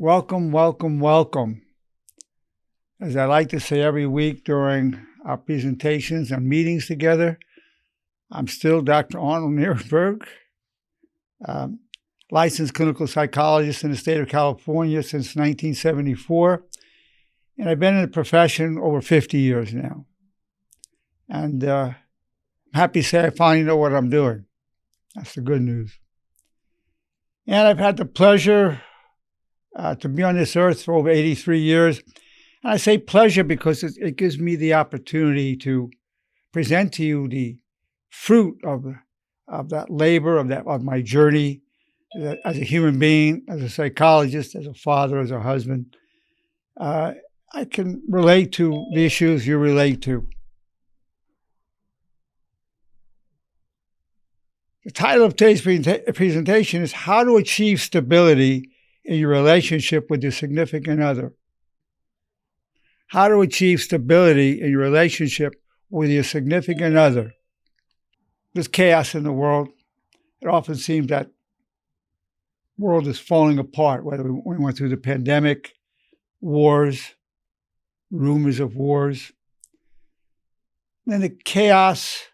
Welcome, welcome, welcome. As I like to say every week during our presentations and meetings together, I'm still Dr. Arnold Nerenberg, licensed clinical psychologist in the state of California since 1974. And I've been in the profession over 50 years now. And I'm happy to say I finally know what I'm doing. That's the good news. And I've had the pleasure to be on this earth for over 83 years. And I say pleasure because it gives me the opportunity to present to you the fruit of that labor, of my journey as a human being, as a psychologist, as a father, as a husband. I can relate to the issues you relate to. The title of today's presentation is How to Achieve Stability in Your Relationship with Your Significant Other. How to achieve stability in your relationship with your significant other. There's chaos in the world. It often seems that the world is falling apart, whether we went through the pandemic, wars, rumors of wars. And then the chaos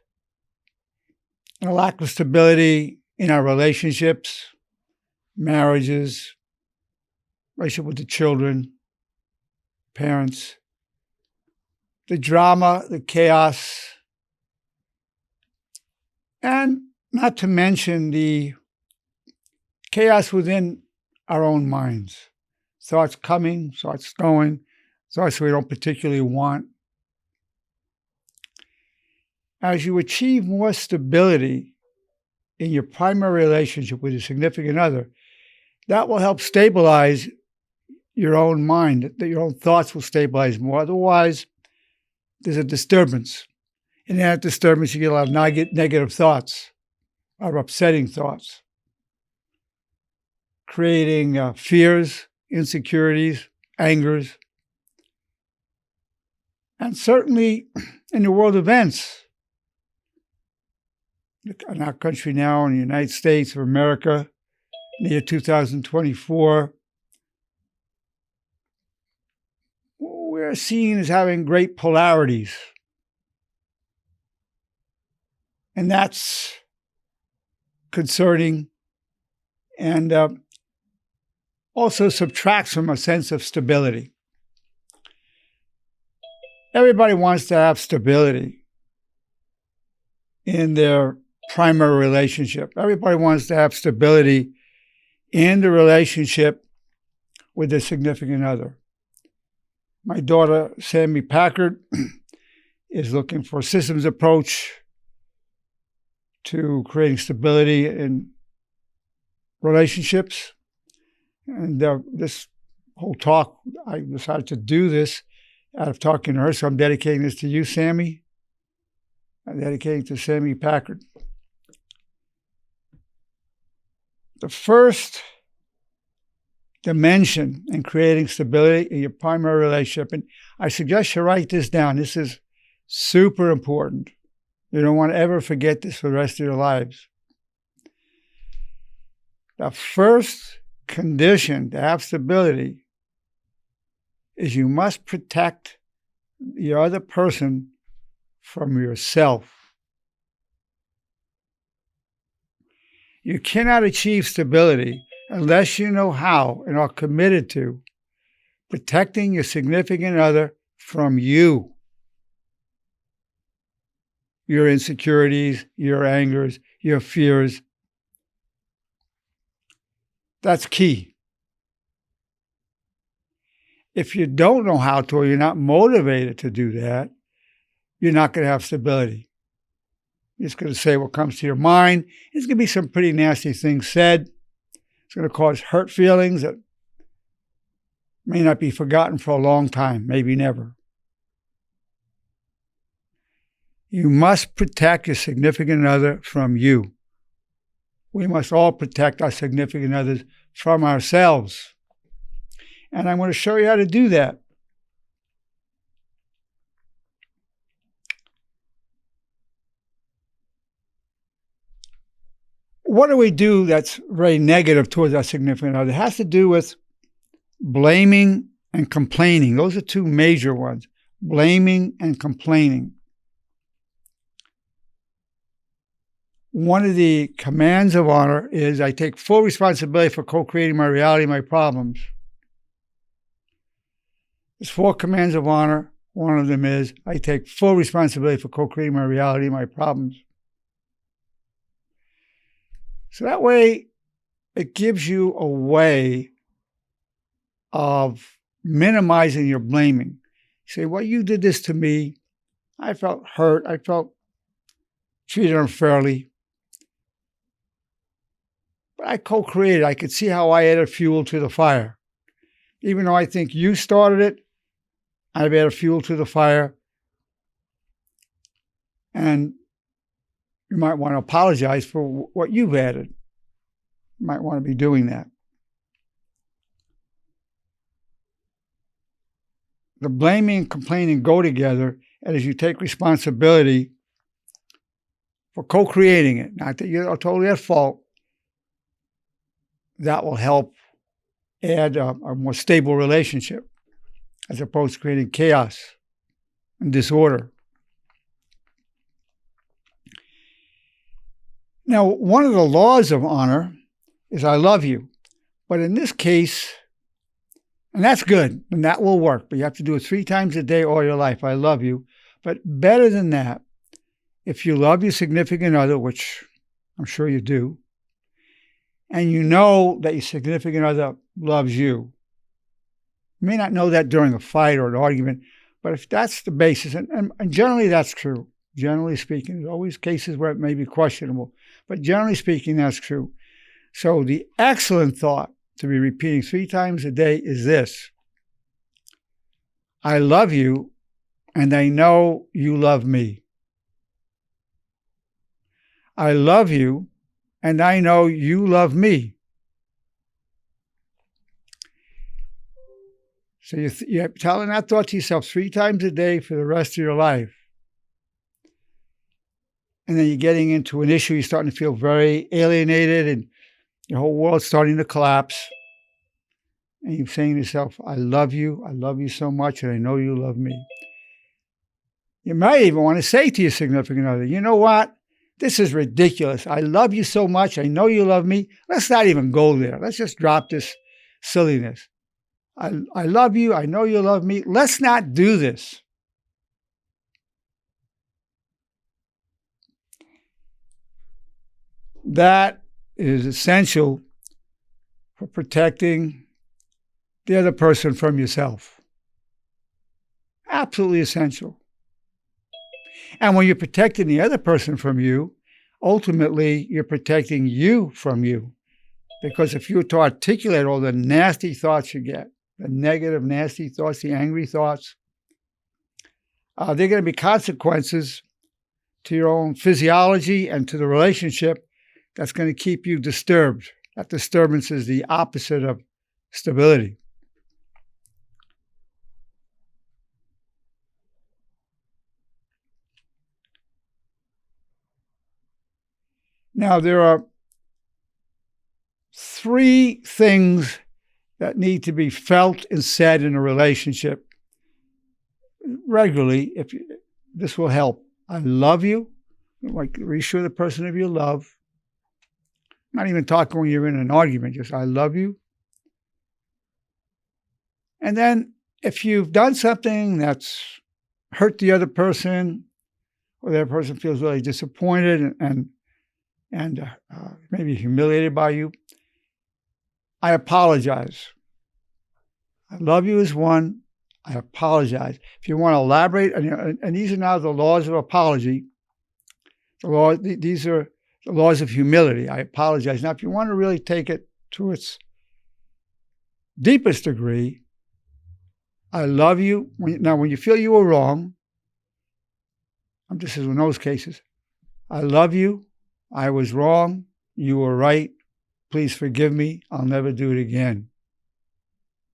and a lack of stability in our relationships, marriages, relationship with the children, parents, the drama, the chaos, and not to mention the chaos within our own minds. Thoughts coming, thoughts going, thoughts we don't particularly want. As you achieve more stability in your primary relationship with your significant other, that will help stabilize your own mind, that your own thoughts will stabilize more. Otherwise, there's a disturbance. And in that disturbance, you get a lot of negative thoughts, a lot of upsetting thoughts, creating fears, insecurities, angers. And certainly in the world events, in our country now, in the United States of America, in the year 2024, we're seen as having great polarities. And that's concerning and also subtracts from a sense of stability. Everybody wants to have stability in their primary relationship. Everybody wants to have stability in the relationship with their significant other. My daughter, Sammy Packard, is looking for a systems approach to creating stability in relationships. And this whole talk, I decided to do this out of talking to her, so I'm dedicating this to you, Sammy. I'm dedicating to Sammy Packard. The first dimension in creating stability in your primary relationship, and I suggest you write this down. This is super important. You don't want to ever forget this for the rest of your lives. The first condition to have stability is you must protect the other person from yourself. You cannot achieve stability unless you know how and are committed to protecting your significant other from you. Your insecurities, your angers, your fears. That's key. If you don't know how to, or you're not motivated to do that, you're not going to have stability. You're just going to say what comes to your mind. There's going to be some pretty nasty things said. It's going to cause hurt feelings that may not be forgotten for a long time, maybe never. You must protect your significant other from you. We must all protect our significant others from ourselves. And I'm going to show you how to do that. What do we do that's very negative towards our significant other? It has to do with blaming and complaining. Those are two major ones. Blaming and complaining. One of the commands of honor is I take full responsibility for co-creating my reality, my problems. There's 4 commands of honor. One of them is I take full responsibility for co-creating my reality, my problems. So that way, it gives you a way of minimizing your blaming. You say, well, you did this to me. I felt hurt. I felt treated unfairly. But I co-created. I could see how I added fuel to the fire. Even though I think you started it, I've added fuel to the fire. And you might want to apologize for what you've added. You might want to be doing that. The blaming and complaining go together, and as you take responsibility for co-creating it, not that you're totally at fault, that will help add a more stable relationship as opposed to creating chaos and disorder. Now, one of the laws of honor is I love you. But in this case, and that's good, and that will work, but you have to do it 3 times a day all your life. I love you. But better than that, if you love your significant other, which I'm sure you do, and you know that your significant other loves you, you may not know that during a fight or an argument, but if that's the basis, and generally that's true, generally speaking, there's always cases where it may be questionable, but generally speaking, that's true. So the excellent thought to be repeating 3 times a day is this: I love you, and I know you love me. I love you, and I know you love me. So you're telling that thought to yourself 3 times a day for the rest of your life. And then you're getting into an issue, you're starting to feel very alienated, and your whole world's starting to collapse. And you're saying to yourself, I love you so much, and I know you love me. You might even want to say to your significant other, you know what? This is ridiculous. I love you so much. I know you love me. Let's not even go there. Let's just drop this silliness. I love you. I know you love me. Let's not do this. That is essential for protecting the other person from yourself. Absolutely essential. And when you're protecting the other person from you, ultimately you're protecting you from you. Because if you were to articulate all the nasty thoughts you get, the negative, nasty thoughts, the angry thoughts, there are going to be consequences to your own physiology and to the relationship that's going to keep you disturbed. That disturbance is the opposite of stability. Now, there are 3 things that need to be felt and said in a relationship regularly. This will help. I love you. Like reassure the person of your love. Not even talking when you're in an argument, just I love you. And then if you've done something that's hurt the other person, or the other person feels really disappointed and maybe humiliated by you, I apologize. I love you is one. I apologize. If you want to elaborate, and these are now the laws of apology. These are the laws of humility. I apologize. Now, if you want to really take it to its deepest degree, I love you. When you feel you were wrong, this is in those cases. I love you. I was wrong. You were right. Please forgive me. I'll never do it again.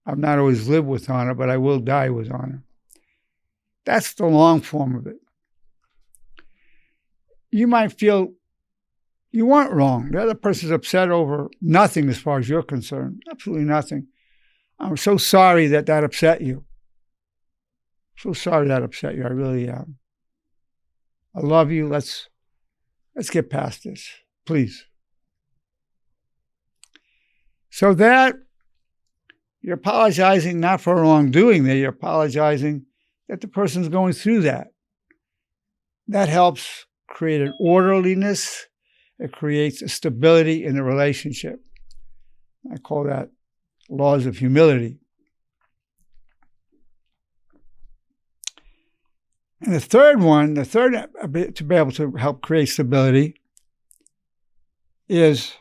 I've not always lived with honor, but I will die with honor. That's the long form of it. You might feel you weren't wrong. The other person's upset over nothing as far as you're concerned. Absolutely nothing. I'm so sorry that upset you. So sorry that upset you. I really am. I love you. Let's get past this, please. So that you're apologizing not for wrongdoing there. You're apologizing that the person's going through that. That helps create an orderliness. It creates a stability in the relationship. I call that laws of humility. And the third to be able to help create stability is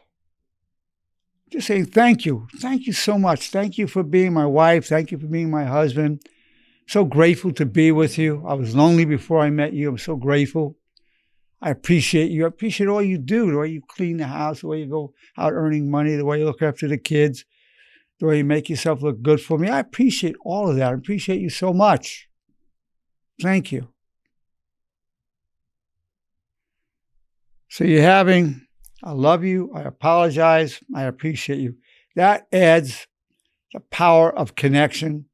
just saying thank you. Thank you so much. Thank you for being my wife. Thank you for being my husband. So grateful to be with you. I was lonely before I met you. I'm so grateful. I appreciate you. I appreciate all you do, the way you clean the house, the way you go out earning money, the way you look after the kids, the way you make yourself look good for me. I appreciate all of that. I appreciate you so much. Thank you. So you're having, I love you, I apologize, I appreciate you. That adds the power of connection,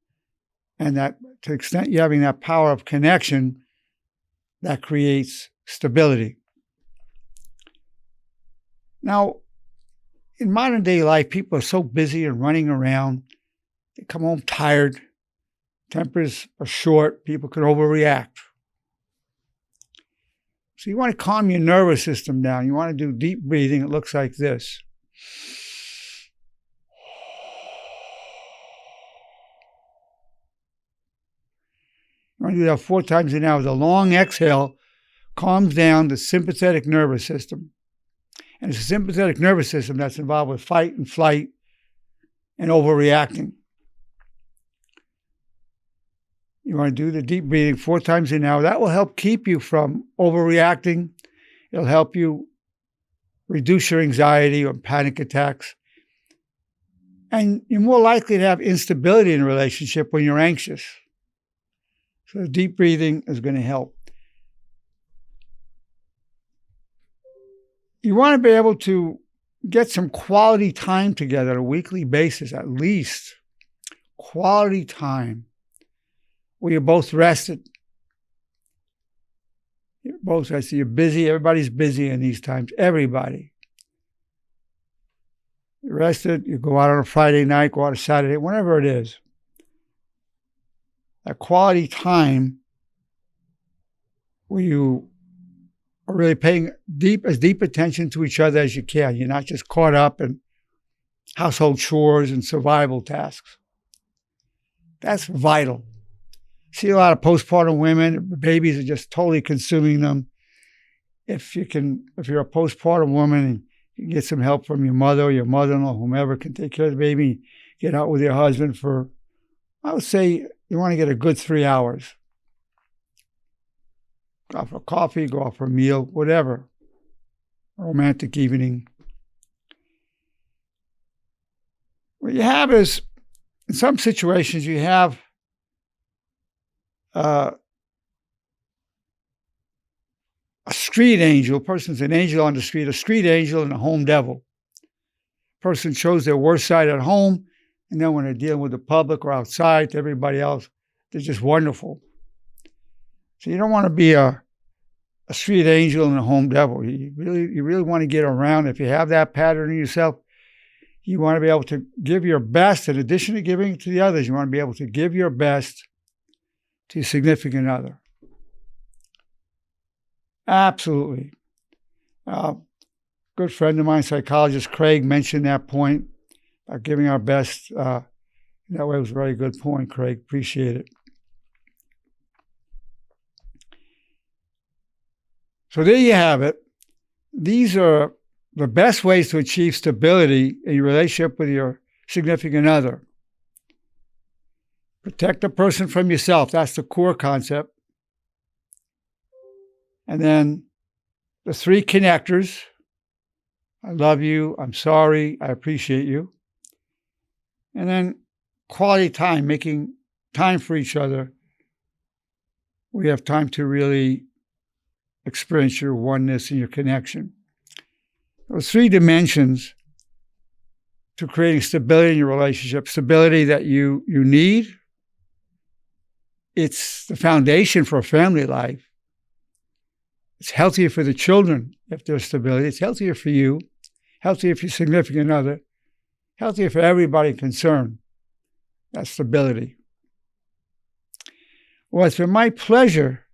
and that to the extent you're having that power of connection, that creates stability. Now, in modern day life, people are so busy and running around. They come home tired. Tempers are short. People can overreact. So you want to calm your nervous system down. You want to do deep breathing. It looks like this. You want to do that 4 times an hour. The long exhale calms down the sympathetic nervous system. And it's the sympathetic nervous system that's involved with fight and flight and overreacting. You want to do the deep breathing 4 times an hour. That will help keep you from overreacting. It'll help you reduce your anxiety or panic attacks. And you're more likely to have instability in a relationship when you're anxious. So deep breathing is going to help. You want to be able to get some quality time together on a weekly basis, at least. Quality time where you're both rested. You're both rested. You're busy. Everybody's busy in these times. Everybody. You're rested. You go out on a Friday night, go out on a Saturday, whenever it is. That quality time where you are really paying as deep attention to each other as you can. You're not just caught up in household chores and survival tasks. That's vital. See a lot of postpartum women, babies are just totally consuming them. If you're a postpartum woman and you can get some help from your mother or your mother-in-law, whomever can take care of the baby, get out with your husband for, I would say, you want to get a good 3 hours. Go out for coffee, go out for a meal, whatever. A romantic evening. What you have is, in some situations, you have a street angel. A person's an angel on the street, a street angel and a home devil. A person shows their worst side at home, and then when they're dealing with the public or outside to everybody else, they're just wonderful. So you don't want to be a street angel and a home devil. You really want to get around. If you have that pattern in yourself, you want to be able to give your best. In addition to giving to the others, you want to be able to give your best to your significant other. Absolutely. Good friend of mine, psychologist Craig, mentioned that point about giving our best. That way it was a very good point, Craig. Appreciate it. So there you have it. These are the best ways to achieve stability in your relationship with your significant other. Protect the person from yourself. That's the core concept. And then the 3 connectors. I love you. I'm sorry. I appreciate you. And then quality time, making time for each other. We have time to really experience your oneness and your connection. Those 3 dimensions to creating stability in your relationship, stability that you need. It's the foundation for a family life. It's healthier for the children if there's stability. It's healthier for you, healthier for your significant other, healthier for everybody concerned. That's stability. Well, it's been my pleasure,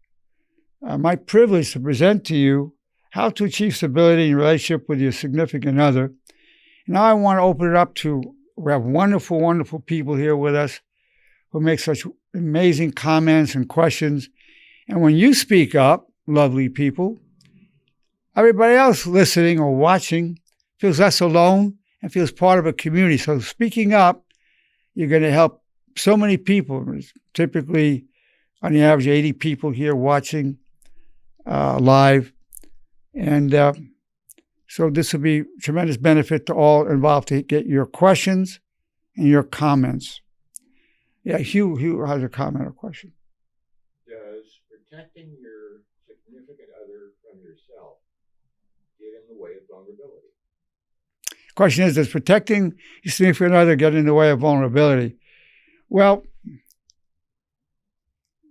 my privilege to present to you how to achieve stability in your relationship with your significant other. Now I want to open it up to, we have wonderful, wonderful people here with us who make such amazing comments and questions. And when you speak up, lovely people, everybody else listening or watching feels less alone and feels part of a community. So speaking up, you're going to help so many people. Typically, on the average, 80 people here watching live. And so this will be tremendous benefit to all involved to get your questions and your comments. Yeah, Hugh has a comment or question. Does protecting your significant other from yourself get in the way of vulnerability? Question is, does protecting your significant other get in the way of vulnerability? Well,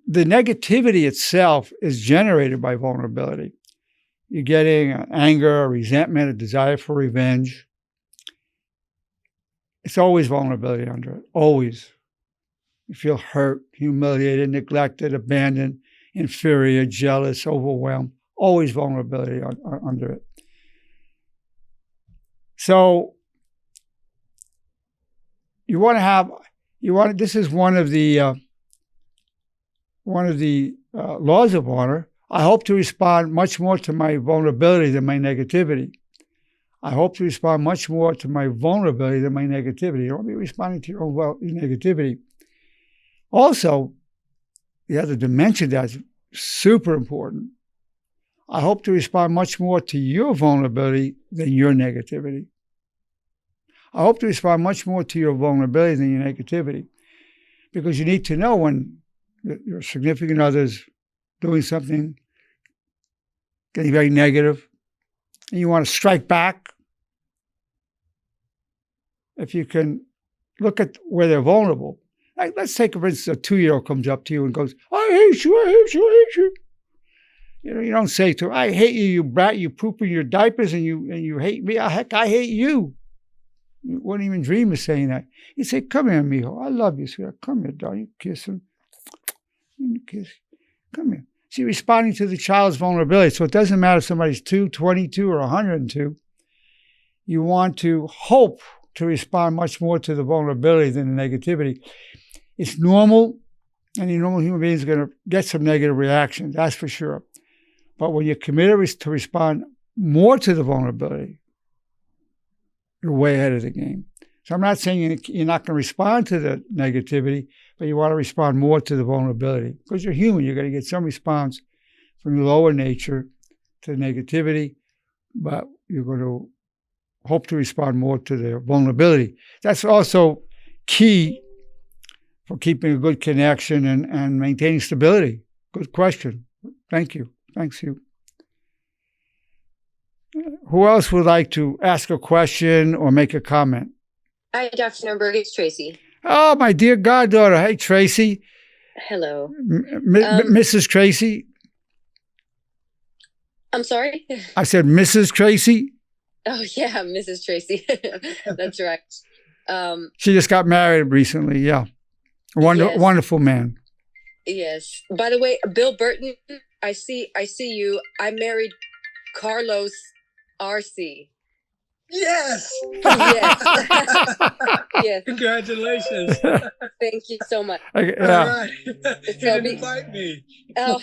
the negativity itself is generated by vulnerability. You're getting anger, resentment, a desire for revenge. It's always vulnerability under it, always. You feel hurt, humiliated, neglected, abandoned, inferior, jealous, overwhelmed. Always vulnerability under it. So this is one of the laws of honor. I hope to respond much more to my vulnerability than my negativity. I hope to respond much more to my vulnerability than my negativity. You don't want to be responding to your own negativity. Also, the other dimension that's super important, I hope to respond much more to your vulnerability than your negativity. I hope to respond much more to your vulnerability than your negativity, because you need to know when your significant other's doing something, getting very negative, and you want to strike back. If you can look at where they're vulnerable. Like, let's take, for instance, a 2-year-old comes up to you and goes, I hate you, I hate you, I hate you. You know, you don't say to her, I hate you, you brat, you poop in your diapers and you hate me. Heck, I hate you. You wouldn't even dream of saying that. You say, come here, mijo. I love you, sweetheart. Come here, darling. You kiss him. You kiss. Come here. See, responding to the child's vulnerability. So it doesn't matter if somebody's 2, 22, or 102. You want to hope to respond much more to the vulnerability than the negativity. It's normal. Any normal human being is going to get some negative reactions, that's for sure. But when you're committed to respond more to the vulnerability, you're way ahead of the game. So I'm not saying you're not going to respond to the negativity, but you want to respond more to the vulnerability. Because you're human, you're going to get some response from your lower nature to negativity, but you're going to hope to respond more to the vulnerability. That's also key for keeping a good connection and maintaining stability. Good question. Thank you. Thanks, Hugh. Who else would like to ask a question or make a comment? Hi, Dr. Nerenberg. It's Tracy. Oh, my dear goddaughter. Hey, Tracy. Hello. Mrs. Tracy. I'm sorry? I said Mrs. Tracy. Oh, yeah, Mrs. Tracy. That's right. She just got married recently, yeah. Yes. Wonderful man. Yes. By the way, Bill Burton, I see you. I married Carlos R.C. Yes. Yes. Yes. Congratulations. Thank you so much. Okay, yeah. All right. You didn't invite me. Oh,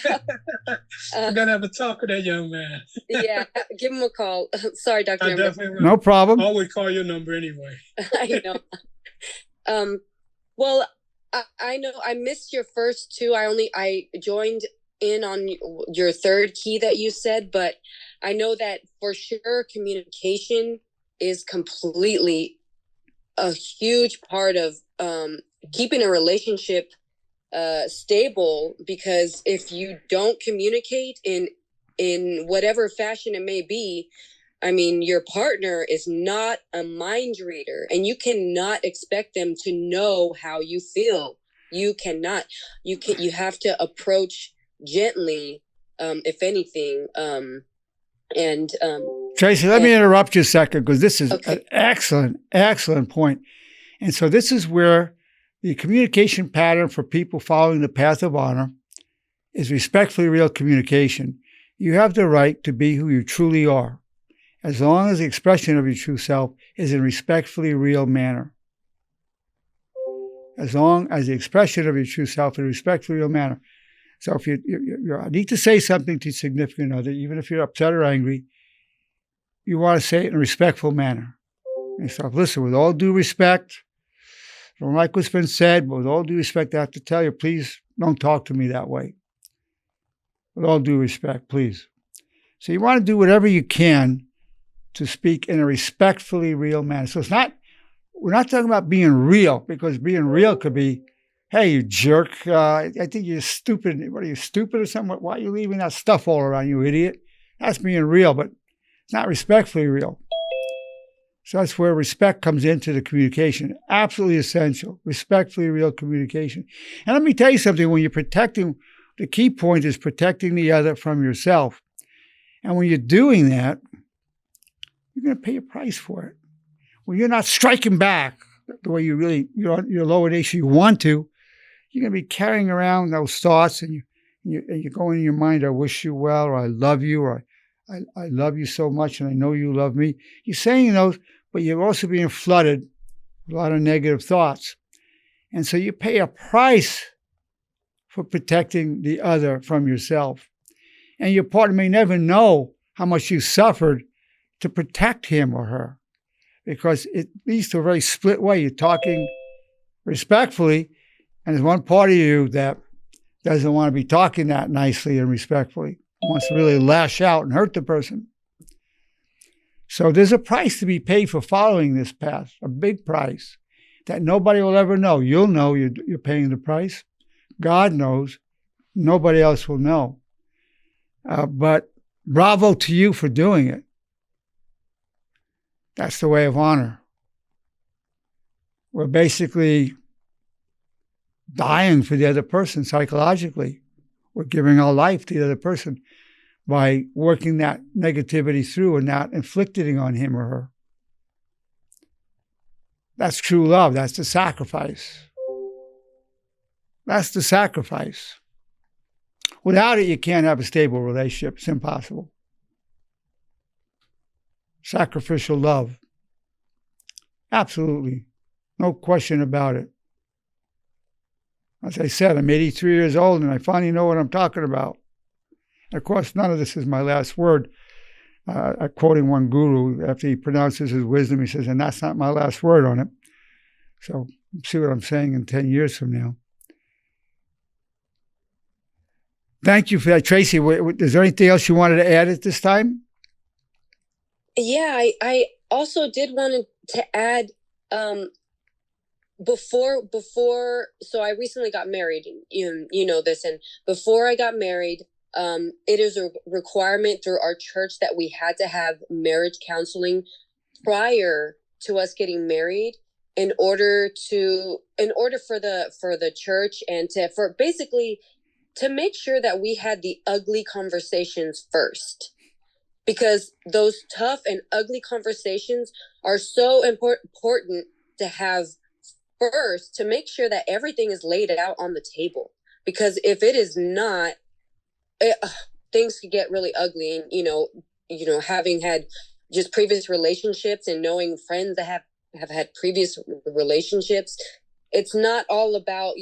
I'm going to have a talk with that young man. yeah. Give him a call. Sorry, Dr. I Nerenberg. definitely will. No problem. I always call your number anyway. I know. Well, I know I missed your first two. I joined in on your third key that you said, but I know that for sure communication is completely a huge part of keeping a relationship stable, because if you don't communicate in whatever fashion it may be, I mean, your partner is not a mind reader, and you cannot expect them to know how you feel. You cannot. You have to approach gently, if anything. Tracy, let me interrupt you a second, because this is Okay. an excellent point. And so this is where the communication pattern for people following the path of honor is respectfully real communication. You have the right to be who you truly are, as long as the expression of your true self is in respectfully real manner. As long as the expression of your true self is in respectfully real manner. So if you need to say something to your significant other, even if you're upset or angry, you want to say it in a respectful manner. And so, listen, with all due respect, I don't like what's been said, but with all due respect, I have to tell you, please don't talk to me that way. With all due respect, please. So you want to do whatever you can to speak in a respectfully real manner. So we're not talking about being real, because being real could be, hey, you jerk, I think you're stupid. What are you, stupid or something? Why are you leaving that stuff all around, you idiot? That's being real, but it's not respectfully real. So that's where respect comes into the communication. Absolutely essential. Respectfully real communication. And let me tell you something, when you're protecting, the key point is protecting the other from yourself. And when you're doing that, you're going to pay a price for it. When you're not striking back the way you really, your lower nature, you want to, you're going to be carrying around those thoughts, and you're going in your mind, I wish you well, or I love you, or I love you so much, and I know you love me. You're saying those, but you're also being flooded with a lot of negative thoughts. And so you pay a price for protecting the other from yourself. And your partner may never know how much you suffered to protect him or her, because it leads to a very split way. You're talking respectfully, and there's one part of you that doesn't want to be talking that nicely and respectfully, wants to really lash out and hurt the person. So there's a price to be paid for following this path, a big price that nobody will ever know. You'll know you're paying the price. God knows. Nobody else will know. But bravo to you for doing it. That's the way of honor. We're basically dying for the other person psychologically. We're giving our life to the other person by working that negativity through and not inflicting it on him or her. That's true love. That's the sacrifice. That's the sacrifice. Without it, you can't have a stable relationship. It's impossible. Sacrificial love. Absolutely. No question about it. As I said, I'm 83 years old, and I finally know what I'm talking about. Of course, none of this is my last word. Quoting one guru, after he pronounces his wisdom, he says, and that's not my last word on it. So see what I'm saying in 10 years from now. Thank you for that, Tracy. Is there anything else you wanted to add at this time? Yeah, I also did want to add, before, so I recently got married, you know this, and before I got married, it is a requirement through our church that we had to have marriage counseling prior to us getting married in order for the church and for basically to make sure that we had the ugly conversations first, because those tough and ugly conversations are so important to have first, to make sure that everything is laid out on the table. Because if it is not, things could get really ugly. And you know, having had just previous relationships and knowing friends that have had previous relationships, it's not all about,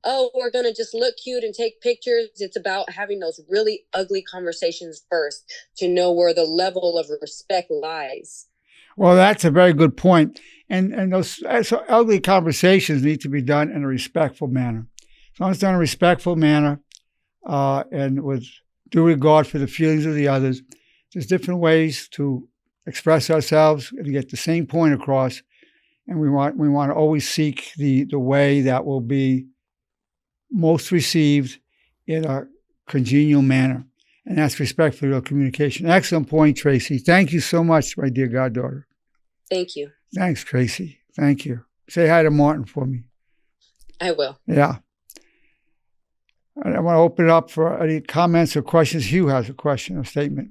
oh, we're going to just look cute and take pictures. It's about having those really ugly conversations first to know where the level of respect lies. Well, that's a very good point. And those ugly conversations need to be done in a respectful manner. As long as it's done in a respectful manner and with due regard for the feelings of the others, there's different ways to express ourselves and get the same point across. And we want to always seek the way that will be most received in a congenial manner. And that's respectfully real communication. Excellent point, Tracy. Thank you so much, my dear goddaughter. Thank you. Thanks, Tracy. Thank you. Say hi to Martin for me. I will. Yeah. I want to open it up for any comments or questions. Hugh has a question or statement.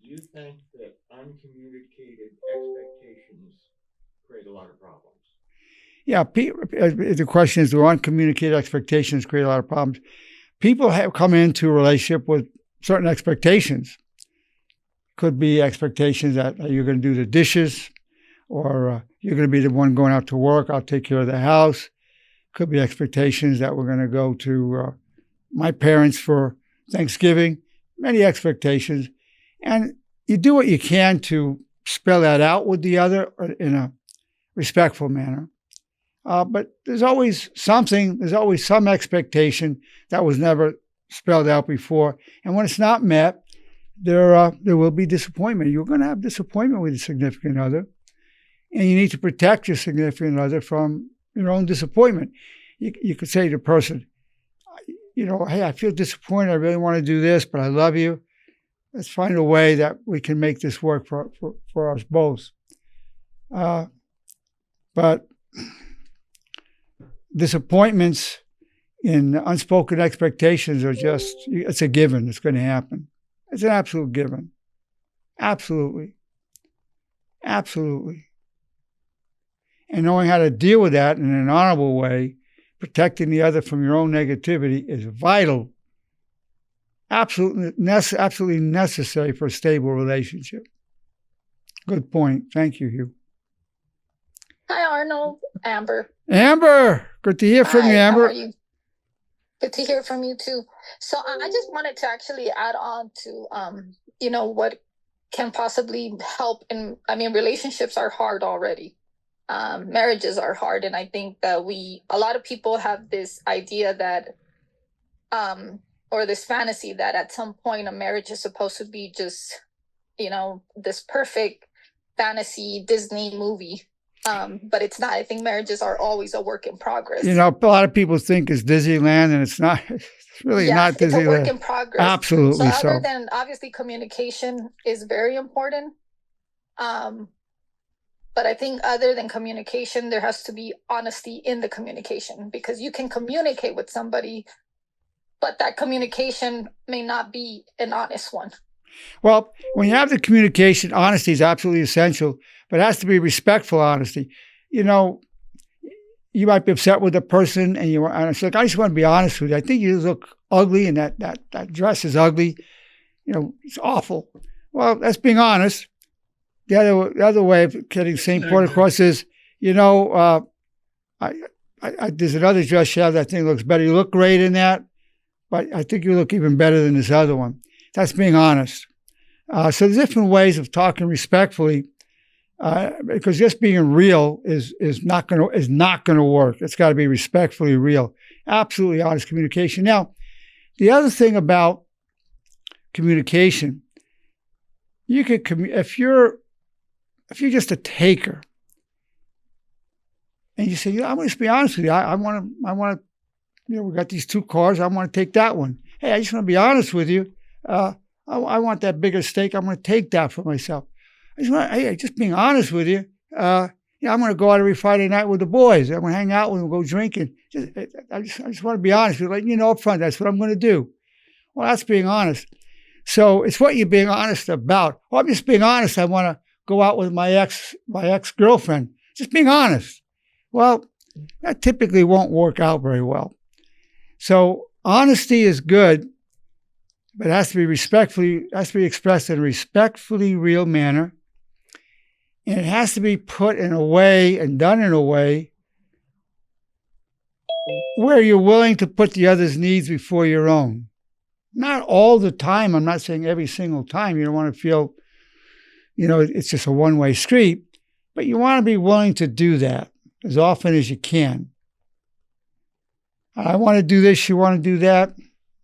Do you think that uncommunicated expectations create a lot of problems? Yeah, the question is, do uncommunicated expectations create a lot of problems? People have come into a relationship with certain expectations. Could be expectations that you're going to do the dishes, or you're going to be the one going out to work. I'll take care of the house. Could be expectations that we're going to go to my parents for Thanksgiving. Many expectations. And you do what you can to spell that out with the other in a respectful manner. But there's always some expectation that was never spelled out before. And when it's not met, there will be disappointment. You're going to have disappointment with your significant other. And you need to protect your significant other from your own disappointment. You could say to the person, hey, I feel disappointed. I really want to do this, but I love you. Let's find a way that we can make this work for us both. But disappointments in unspoken expectations are it's a given. It's going to happen. It's an absolute given. Absolutely. Absolutely. And knowing how to deal with that in an honorable way, protecting the other from your own negativity is vital. Absolutely necessary for a stable relationship. Good point. Thank you, Hugh. Hi, Arnold. Amber. Amber, good to hear from you, Amber. How are you? Good to hear from you too. So I just wanted to actually add on to, what can possibly help. Relationships are hard already. Marriages are hard. And I think that a lot of people have this idea that, or this fantasy that at some point a marriage is supposed to be just, this perfect fantasy Disney movie. But it's not. I think marriages are always a work in progress. A lot of people think it's Disneyland, and it's not. It's really not Disneyland. It's a work in progress. Absolutely so. Other than obviously communication is very important. But I think other than communication, there has to be honesty in the communication, because you can communicate with somebody, but that communication may not be an honest one. Well, when you have the communication, honesty is absolutely essential, but it has to be respectful honesty. You might be upset with a person, and it's like, I just want to be honest with you. I think you look ugly, and that dress is ugly. It's awful. Well, that's being honest. The other way of getting the same point across is, there's another dress you have that I think looks better. You look great in that, but I think you look even better than this other one. That's being honest. So there's different ways of talking respectfully, because just being real is not going to work. It's got to be respectfully real. Absolutely honest communication. Now, the other thing about communication, you could if you're just a taker, and you say, I'm going to just be honest with you. I want to. We got these two cars. I want to take that one. Hey, I just want to be honest with you. I want that bigger steak. I'm going to take that for myself. Just being honest with you. I'm going to go out every Friday night with the boys. I'm going to hang out with them, go drinking. I just want to be honest with you. Up front, that's what I'm going to do. Well, that's being honest. So it's what you're being honest about. Well, I'm just being honest. I want to go out with my ex-girlfriend. Just being honest. Well, that typically won't work out very well. So honesty is good, but it has to be expressed in a respectfully real manner. And it has to be put in a way and done in a way where you're willing to put the other's needs before your own. Not all the time. I'm not saying every single time. You don't want to feel, it's just a one-way street. But you want to be willing to do that as often as you can. I want to do this. You want to do that.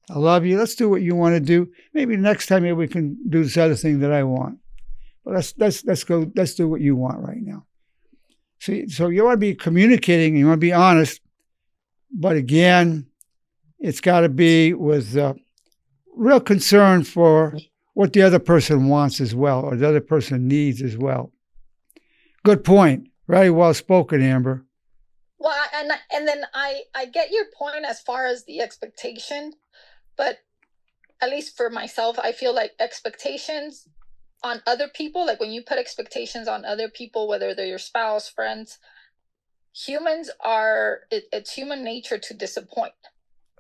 I love you. Let's do what you want to do. Maybe next time we can do this other thing that I want. But let's go. Let's do what you want right now. So you want to be communicating. You want to be honest. But again, it's got to be with real concern for what the other person wants as well, or the other person needs as well. Good point. Very well spoken, Amber. Well, and then I get your point as far as the expectation, but at least for myself, I feel like expectations on other people, like when you put expectations on other people, whether they're your spouse, friends, humans are, it's human nature to disappoint.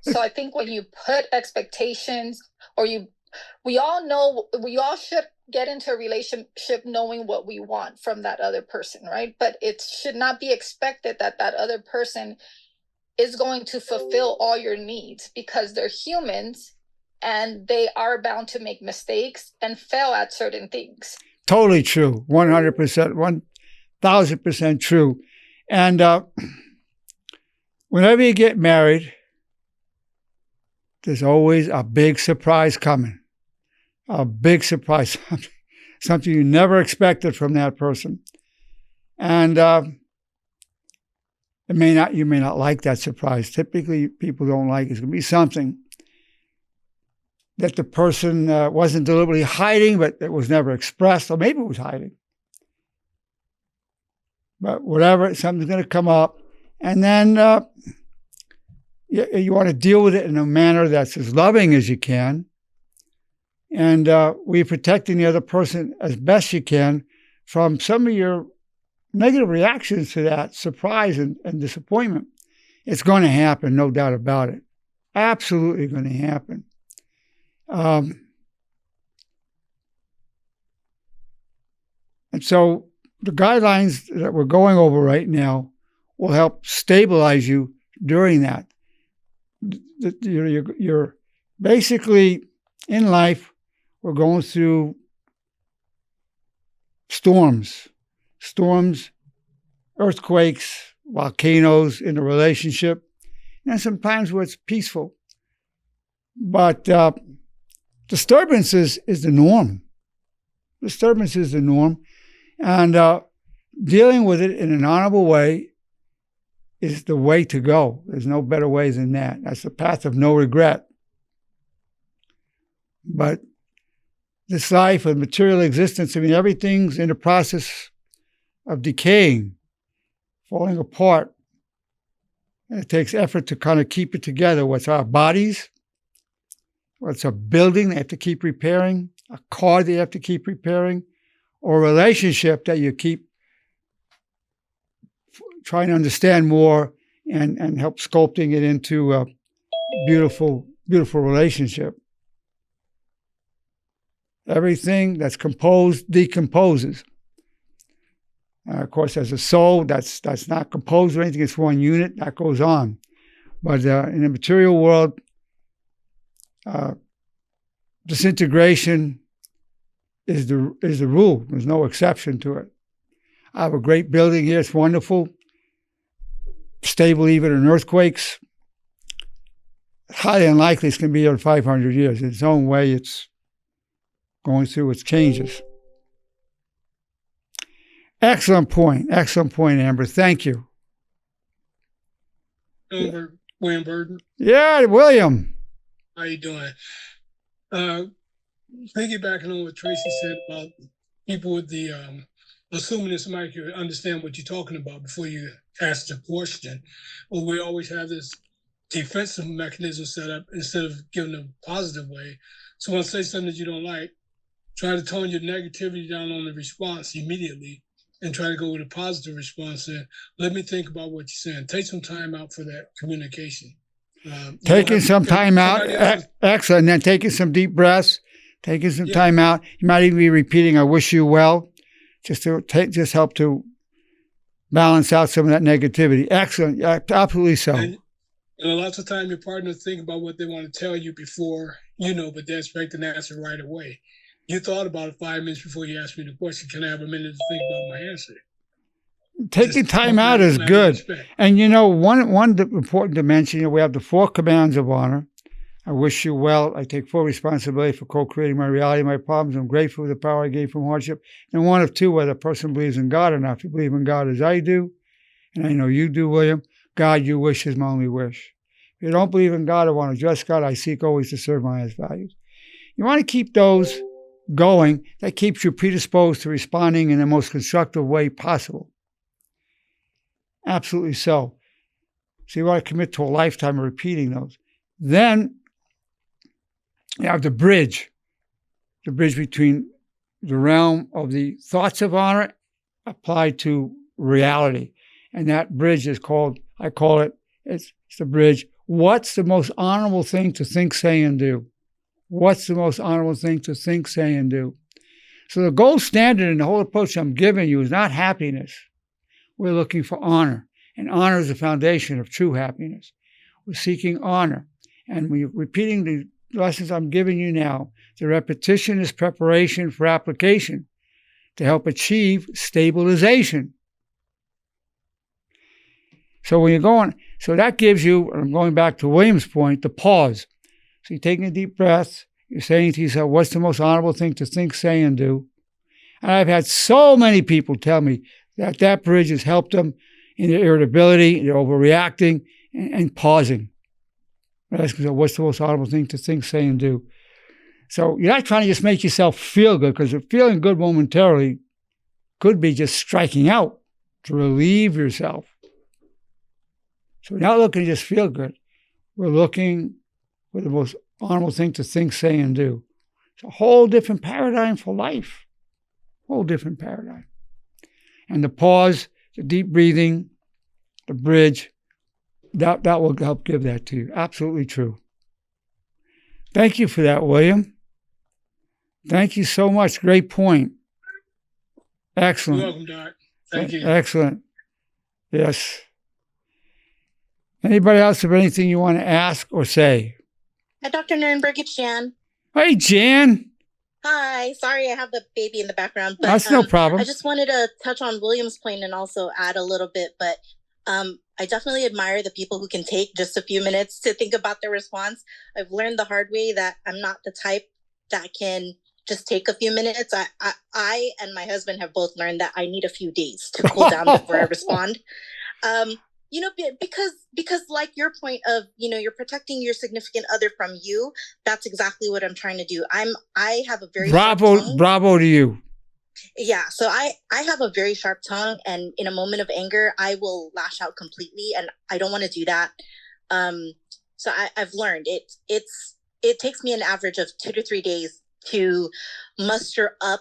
So I think when you put expectations, or we all should get into a relationship knowing what we want from that other person, right? But it should not be expected that that other person is going to fulfill all your needs, because they're humans and they are bound to make mistakes and fail at certain things. Totally true. 100%, 1,000% true. And whenever you get married, there's always a big surprise coming. A big surprise, something you never expected from that person. And you may not like that surprise. Typically, people don't like it. It's going to be something that the person wasn't deliberately hiding, but it was never expressed, or maybe it was hiding. But whatever, something's going to come up. And then you want to deal with it in a manner that's as loving as you can. And we're protecting the other person as best you can from some of your negative reactions to that surprise and disappointment. It's going to happen, no doubt about it. Absolutely going to happen. And so the guidelines that we're going over right now will help stabilize you during that. You're basically in life, we're going through storms, earthquakes, volcanoes in a relationship, and sometimes where it's peaceful. But disturbance is the norm. Disturbance is the norm. And dealing with it in an honorable way is the way to go. There's no better way than that. That's the path of no regret. But this life of material existence, everything's in the process of decaying, falling apart. And it takes effort to kind of keep it together. What's our bodies? What's a building they have to keep repairing? A car they have to keep repairing? Or a relationship that you keep trying to understand more and help sculpting it into a beautiful, beautiful relationship. Everything that's composed decomposes. Of course, there's a soul that's not composed or anything. It's one unit that goes on. But in the material world, disintegration is the rule. There's no exception to it. I have a great building here. It's wonderful, stable even in earthquakes. Highly unlikely it's going to be here in 500 years. In its own way, it's going through its changes. Excellent point, Amber. Thank you. William Burton. Yeah, William. How you doing? Piggybacking on what Tracy said about people with the assuming that somebody could understand what you're talking about before you ask the question. Well, we always have this defensive mechanism set up instead of giving a positive way. So when I say something that you don't like, try to tone your negativity down on the response immediately and try to go with a positive response. And let me think about what you're saying. Take some time out for that communication. Taking some time out, excellent. And then taking some deep breaths, taking some time out. You might even be repeating, "I wish you well," just to help to balance out some of that negativity. Excellent. Yeah, absolutely so. And a lot of time your partner think about what they want to tell you before but they expect an answer right away. You thought about it 5 minutes before you asked me the question. Can I have a minute to think about my answer? Taking time out is good. And one important dimension, we have the 4 commands of honor. I wish you well. I take full responsibility for co-creating my reality, my problems. I'm grateful for the power I gained from hardship. And one of 2, whether a person believes in God or not. If you believe in God as I do, and I know you do, William, God, your wish is my only wish. If you don't believe in God, I want to address God. I seek always to serve my highest values. You want to keep those going. That keeps you predisposed to responding in the most constructive way possible. Absolutely so. So you want to commit to a lifetime of repeating those. Then you have the bridge between the realm of the thoughts of honor applied to reality. And that bridge is called, I call it, it's the bridge. What's the most honorable thing to think, say, and do? What's the most honorable thing to think, say, and do? So the gold standard in the whole approach I'm giving you is not happiness. We're looking for honor. And honor is the foundation of true happiness. We're seeking honor. And we're repeating the lessons I'm giving you now. The repetition is preparation for application to help achieve stabilization. So when you're going, so that gives you, and I'm going back to William's point, the pause. So you're taking a deep breath. You're saying to yourself, what's the most honorable thing to think, say, and do? And I've had so many people tell me that that bridge has helped them in their irritability, their overreacting, and pausing. What's the most honorable thing to think, say, and do? So you're not trying to just make yourself feel good, because feeling good momentarily could be just striking out to relieve yourself. So we're not looking to just feel good. We're looking for the most honorable thing to think, say, and do. It's a whole different paradigm for life. Whole different paradigm. And the pause, the deep breathing, the bridge, that will help give that to you. Absolutely true. Thank you for that, William. Thank you so much. Great point. Excellent. You're welcome, Doc. Thank you. Excellent. Yes. Anybody else have anything you want to ask or say? Hi, Dr. Nerenberg, it's Jan. Hey, Jan. Hi. Sorry, I have the baby in the background. But, That's no problem. I just wanted to touch on William's point and also add a little bit. But I definitely admire the people who can take just a few minutes to think about their response. I've learned the hard way that I'm not the type that can just take a few minutes. I and my husband have both learned that I need a few days to cool down before I respond. Because like your point of, you're protecting your significant other from you. That's exactly what I'm trying to do. I have a very bravo to you. Yeah. So I have a very sharp tongue, and in a moment of anger, I will lash out completely, and I don't want to do that. So I've learned it takes me an average of 2 to 3 days to muster up,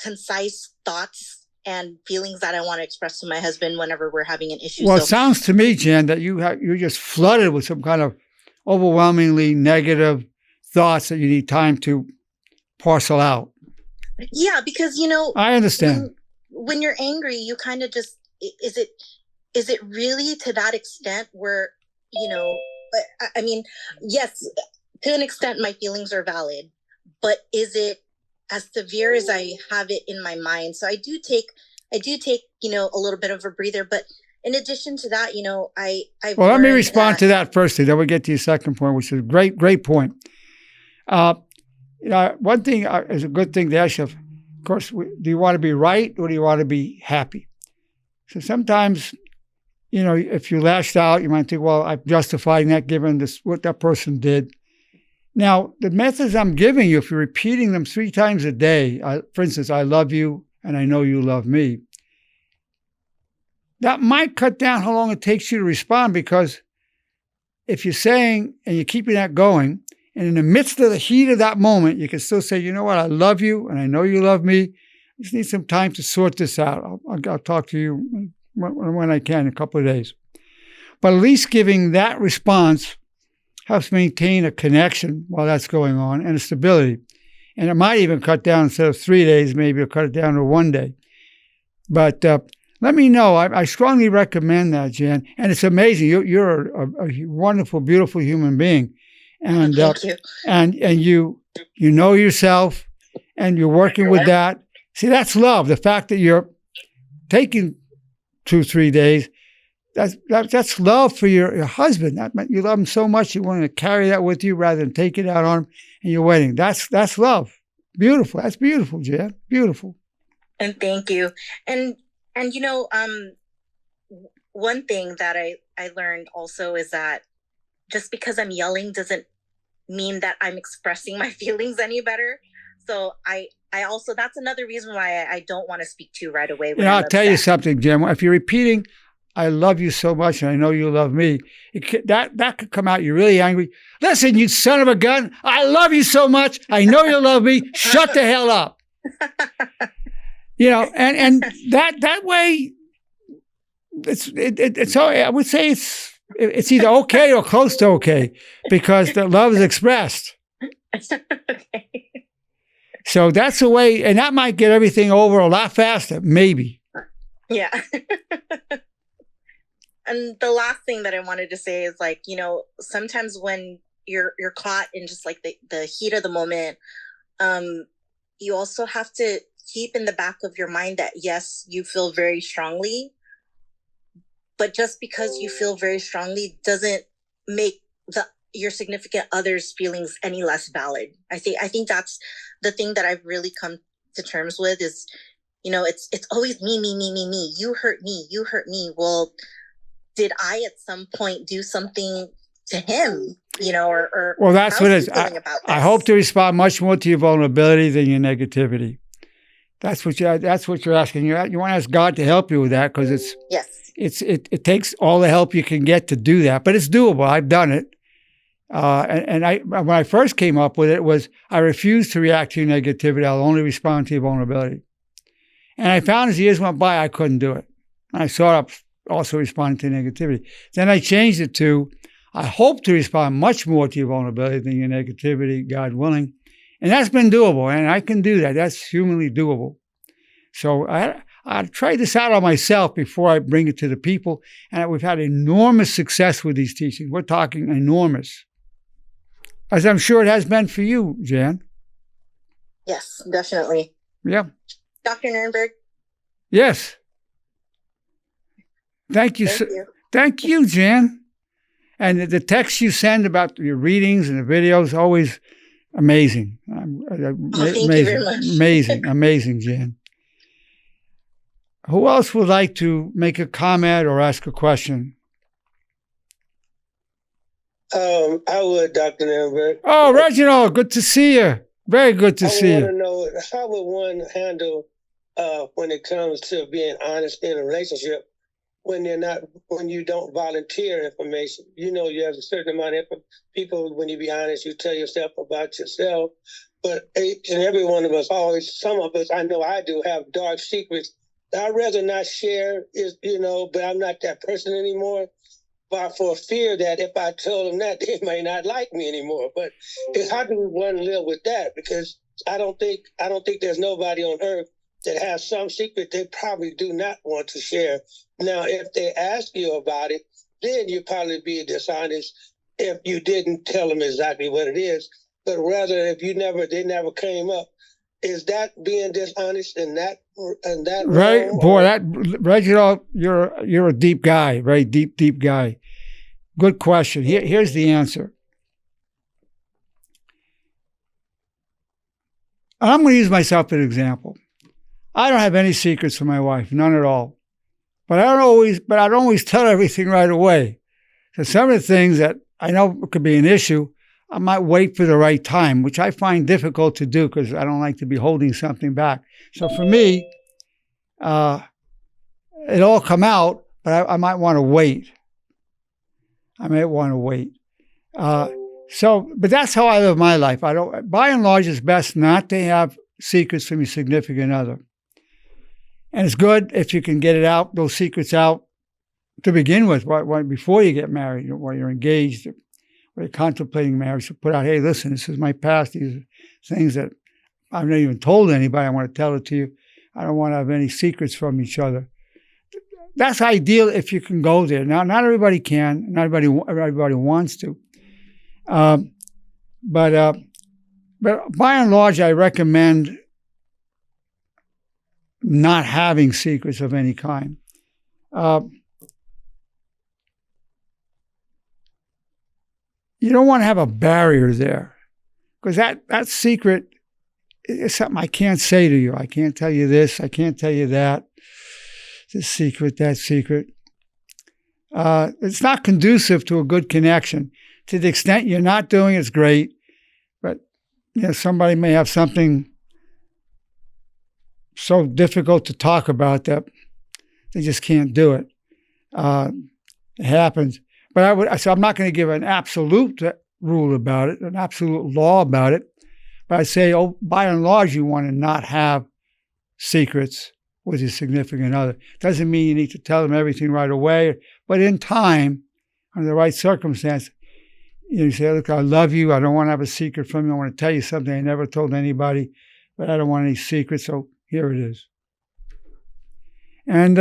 concise thoughts and feelings that I want to express to my husband whenever we're having an issue. Well, it sounds to me, Jan, that you're just flooded with some kind of overwhelmingly negative thoughts that you need time to parcel out. Yeah, because, I understand. When you're angry, you kind of just, is it really to that extent where, I mean, yes, to an extent, my feelings are valid, but is it as severe as I have it in my mind? So I do take, a little bit of a breather, but in addition to that, let me respond to that first, then we'll get to your second point, which is a great point. One thing is a good thing to ask you, of course, do you want to be right or do you want to be happy? So sometimes, if you lashed out, you might think, well, I'm justifying that given what that person did. Now, the methods I'm giving you, if you're repeating them 3 times a day, for instance, I love you and I know you love me, that might cut down how long it takes you to respond, because if you're saying and you're keeping that going, and in the midst of the heat of that moment, you can still say, you know what, I love you and I know you love me. I just need some time to sort this out. I'll talk to you when I can in a couple of days. But at least giving that response helps maintain a connection while that's going on and a stability. And it might even cut down, instead of 3 days, maybe it'll cut it down to 1 day. But let me know. I strongly recommend that, Jan. And it's amazing. You're a wonderful, beautiful human being. And Thank you. And you know yourself, and you're working with that. See, that's love. The fact that you're taking 2-3 days, that's love for your husband. You love him so much, you want to carry that with you rather than take it out on him in your wedding. That's love. Beautiful. That's beautiful, Jan. Beautiful. And thank you. And one thing that I learned also is that just because I'm yelling doesn't mean that I'm expressing my feelings any better. So I also, that's another reason why I don't want to speak to you right away. And I'll tell you something, Jim. If you're repeating, I love you so much, and I know you love me, that could come out. You're really angry. Listen, you son of a gun. I love you so much. I know you love me. Shut the hell up. And that way, it's I would say it's either okay or close to okay, because the love is expressed. Okay. So that's the way, and that might get everything over a lot faster, maybe. Yeah. And the last thing that I wanted to say is, like, sometimes when you're caught in just like the heat of the moment, you also have to keep in the back of your mind that, yes, you feel very strongly, but just because you feel very strongly doesn't make your significant other's feelings any less valid. I think that's the thing that I've really come to terms with is, it's always me. You hurt me. Well, did I at some point do something to him? Or well, that's what it is. I hope to respond much more to your vulnerability than your negativity. That's what you're asking. You want to ask God to help you with that, because it takes all the help you can get to do that, but it's doable. I've done it. And when I first came up with it was, I refuse to react to your negativity. I'll only respond to your vulnerability. And I found as years went by, I couldn't do it. I saw it also responding to negativity. Then I changed it to, I hope to respond much more to your vulnerability than your negativity, God willing. And that's been doable, and I can do that. That's humanly doable. So I tried this out on myself before I bring it to the people, and we've had enormous success with these teachings. We're talking enormous. As I'm sure it has been for you, Jan. Yes, definitely. Yeah. Dr. Nerenberg? Yes. Thank you. Thank you, Jan. And the texts you send about your readings and the videos, always amazing. Thank you very much. Amazing, Jan. Who else would like to make a comment or ask a question? I would, Dr. Nerenberg. Oh, Reginald, good to see you. Very good to see you. I want to know, how would one handle when it comes to being honest in a relationship when you don't volunteer information? You have a certain amount of people, when you be honest, you tell yourself about yourself. But each and every one of us, some of us, I know I do, have dark secrets. I'd rather not share, but I'm not that person anymore. But for fear that if I told them that, they may not like me anymore. But how do one live with that? Because I don't think there's nobody on earth that has some secret they probably do not want to share. Now, if they ask you about it, then you'd probably be dishonest if you didn't tell them exactly what it is. But rather, if they never came up, is that being dishonest in that right, realm? Boy, that Reginald, you're a deep guy, very deep guy. Good question. Here's the answer. I'm going to use myself as an example. I don't have any secrets from my wife, none at all. But I don't always tell everything right away. So some of the things that I know could be an issue, I might wait for the right time, which I find difficult to do because I don't like to be holding something back. So for me, it all come out, but I might want to wait. But that's how I live my life. By and large, it's best not to have secrets from your significant other. And it's good if you can get those secrets out to begin with, before you get married, while you're engaged, while you're contemplating marriage, to put out, hey, listen, this is my past. These are things that I've not even told anybody. I want to tell it to you. I don't want to have any secrets from each other. That's ideal if you can go there. Now, not everybody can. Not everybody wants to. But by and large, I recommend not having secrets of any kind. You don't want to have a barrier there, because that secret is something I can't say to you. I can't tell you this. I can't tell you that. This secret, that secret. it's not conducive to a good connection. To the extent you're not doing it's great, but somebody may have something so difficult to talk about that they just can't do it. It happens. But so I'm not going to give an absolute rule about it, an absolute law about it. But I say, by and large, you want to not have secrets with your significant other. Doesn't mean you need to tell them everything right away, but in time, under the right circumstance, you say, look, I love you. I don't want to have a secret from you. I want to tell you something I never told anybody, but I don't want any secrets, so here it is. And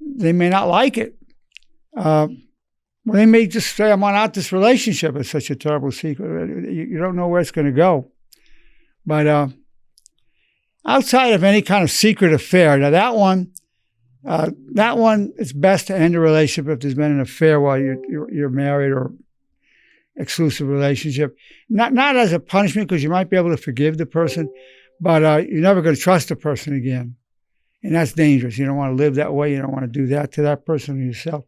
they may not like it. Well, they may just say, I'm out this relationship. It's such a terrible secret. You don't know where it's going to go. But outside of any kind of secret affair, now that one, it's best to end a relationship if there's been an affair while you're married or exclusive relationship. Not as a punishment, because you might be able to forgive the person, but you're never going to trust the person again. And that's dangerous. You don't want to live that way. You don't want to do that to that person or yourself.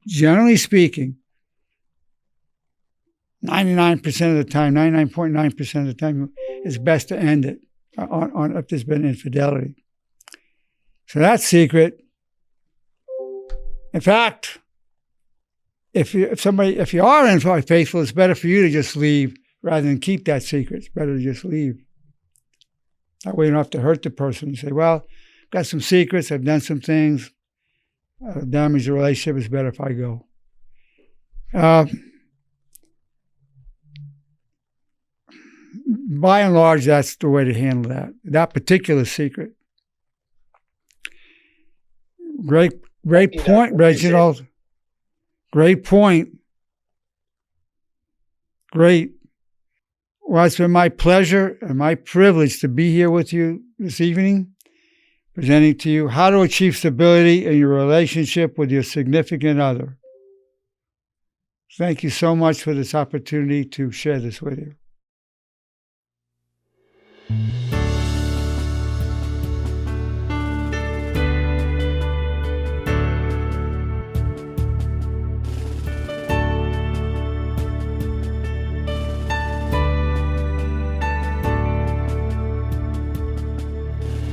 Generally speaking, 99% of the time, 99.9% of the time, it's best to end it on if there's been infidelity. So that's secret. In fact, if you are unfaithful, it's better for you to just leave rather than keep that secret. It's better to just leave. That way you don't have to hurt the person. You say, well, I've got some secrets, I've done some things, damage the relationship, it's better if I go. By and large, that's the way to handle that particular secret. Great point, Reginald. Great point. Great. Well, it's been my pleasure and my privilege to be here with you this evening, presenting to you how to achieve stability in your relationship with your significant other. Thank you so much for this opportunity to share this with you.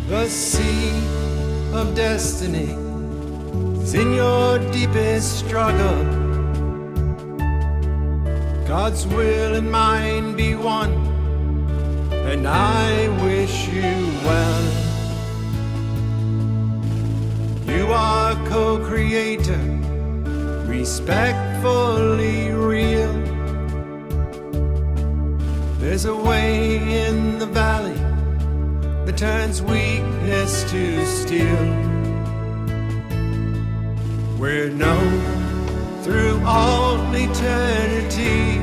The sea of destiny is in your deepest struggle. God's will and mine be one, and I wish you well. You are co-creator, respectfully real. There's a way in the valley that turns weakness to steel. We're known through all eternity,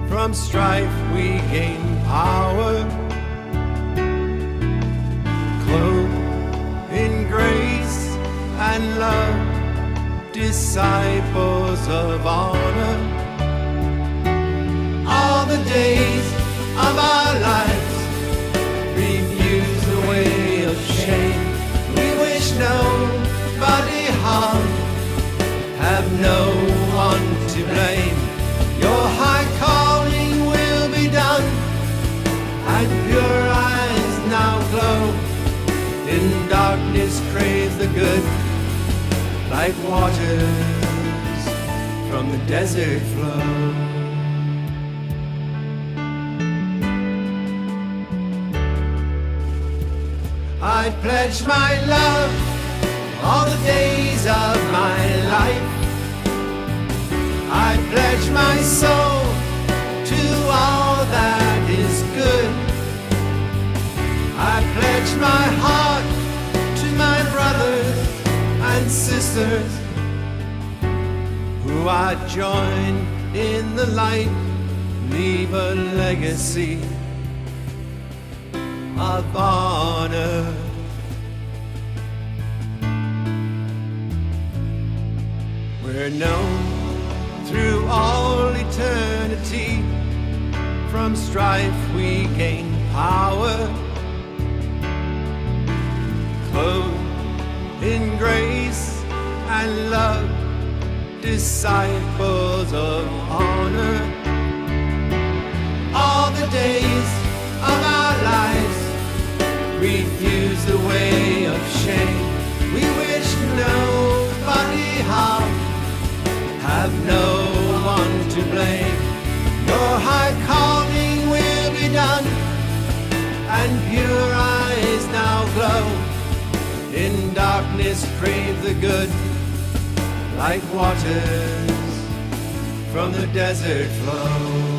from strife we gain power, clothed in grace and love, disciples of honor. All the days of our lives refuse the way of shame. We wish nobody harm, have no one to blame. Your high calling will be done, and pure eyes now glow. In darkness crave the good, like waters from the desert flow. I pledge my love all the days of my life. I pledge my soul to all that is good. I pledge my heart to my brothers and sisters, who I join in the light, leave a legacy of honor. We're known through all eternity, from strife we gain power, clothed in grace and love, disciples of honor. All the days of our lives refuse the way of shame. We wish nobody harm, have no one to blame. Your high calling will be done, and pure eyes now glow. In darkness crave the good, like waters from the desert flow.